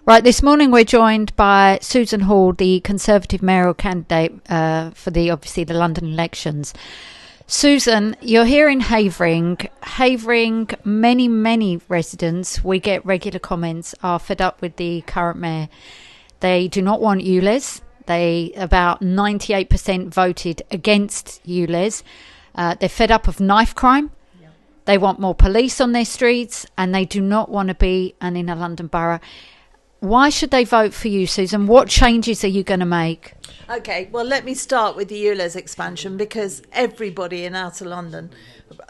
Right, this morning we're joined by Susan Hall, the Conservative mayoral candidate for obviously the London elections. Susan, you're here in Havering. Havering, many residents, we get regular comments, are fed up with the current mayor. They do not want ULEZ. About 98% voted against ULEZ. They're fed up of knife crime. They want more police on their streets, and they do not want to be an inner London borough. Why should they vote for you, Susan? What changes are you going to make? Okay, well, let me start with the ULEZ expansion, because everybody in Outer London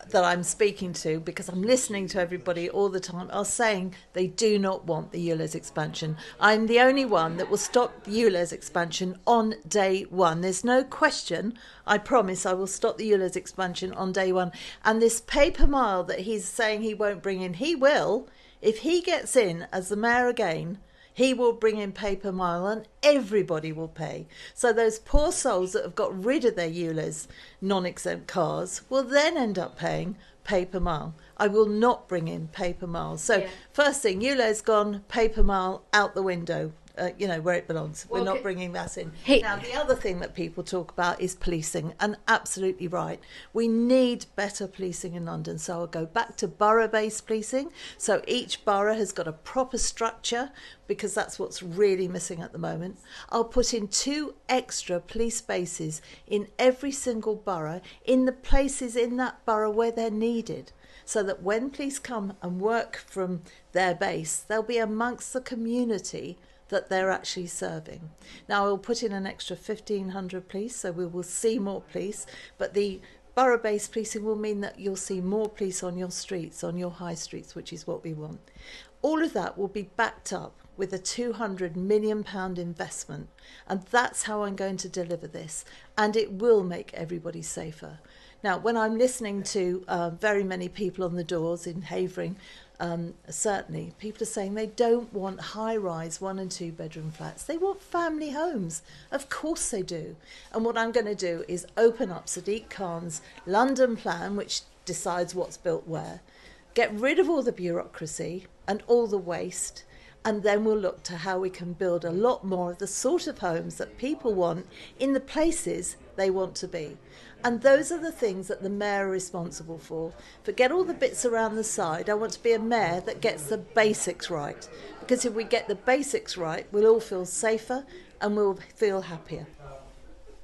that I'm speaking to, because I'm listening to everybody all the time, are saying they do not want the ULEZ expansion. I'm the only one that will stop the ULEZ expansion on day one. There's no question. I promise I will stop the ULEZ expansion on day one. And this paper mile that he's saying he won't bring in, he will. If he gets in as the mayor again, he will bring in paper mile and everybody will pay. So those poor souls that have got rid of their ULEZ non-exempt cars will then end up paying paper mile. I will not bring in paper mile. So First thing, ULEZ gone, paper mile out the window. Where it belongs. We're not bringing that in. Now, the other thing that people talk about is policing, and absolutely right. We need better policing in London. So I'll go back to borough-based policing. So each borough has got a proper structure, because that's what's really missing at the moment. I'll put in 2 extra police bases in every single borough, in the places in that borough where they're needed, so that when police come and work from their base, they'll be amongst the community that they're actually serving. Now, we'll put in an extra 1,500 police, so we will see more police, but the borough-based policing will mean that you'll see more police on your streets, on your high streets, which is what we want. All of that will be backed up with a £200 million investment, and that's how I'm going to deliver this, and it will make everybody safer. Now, when I'm listening to very many people on the doors in Havering, certainly people are saying they don't want high-rise 1 and 2 bedroom flats. They want family homes. Of course they do. And what I'm going to do is open up Sadiq Khan's London plan, which decides what's built where, get rid of all the bureaucracy and all the waste, and then we'll look to how we can build a lot more of the sort of homes that people want in the places they want to be. And those are the things that the mayor is responsible for. Forget all the bits around the side. I want to be a mayor that gets the basics right. Because if we get the basics right, we'll all feel safer and we'll feel happier.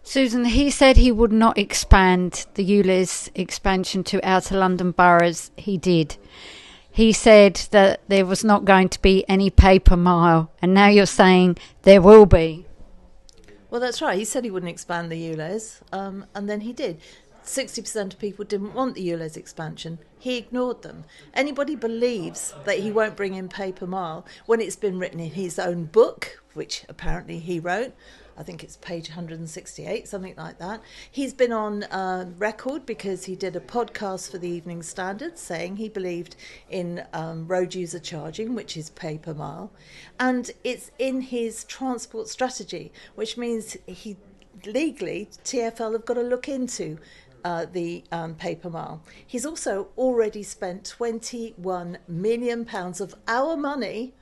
Susan, he said he would not expand the ULEZ expansion to outer London boroughs. He did. He said that there was not going to be any paper mile, and now you're saying there will be. Well, that's right. He said he wouldn't expand the ULEZ, and then he did. 60% of people didn't want the ULEZ expansion. He ignored them. Anybody believes that he won't bring in paper mile when it's been written in his own book, which apparently he wrote. I think it's page 168, something like that. He's been on record because he did a podcast for the Evening Standard saying he believed in road user charging, which is paper mile. And it's in his transport strategy, which means he legally, TfL have got to look into the paper mile. He's also already spent £21 million of our money,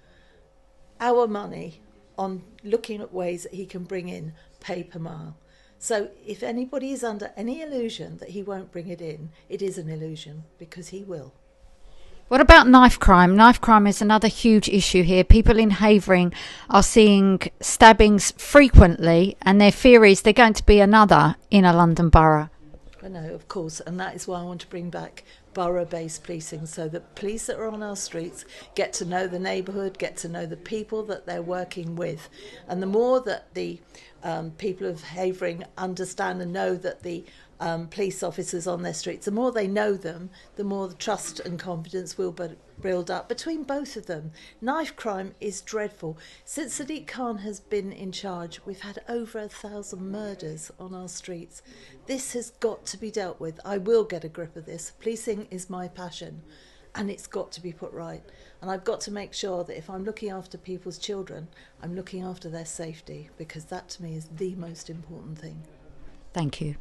on looking at ways that he can bring in paper mile. So if anybody is under any illusion that he won't bring it in, it is an illusion, because he will. What about knife crime? Knife crime is another huge issue here. People in Havering are seeing stabbings frequently, and their fear is they're going to be another inner London borough. I know, of course, and that is why I want to bring back borough-based policing, so that police that are on our streets get to know the neighbourhood, get to know the people that they're working with. And the more that the people of Havering understand and know that the police officers on their streets, the more they know them, the more the trust and confidence will build up between both of them. Knife crime is dreadful. Since Sadiq Khan has been in charge, we've had over 1,000 murders on our streets. This has got to be dealt with. I will get a grip of this. Policing is my passion, and it's got to be put right. And I've got to make sure that if I'm looking after people's children, I'm looking after their safety, because that to me is the most important thing. Thank you.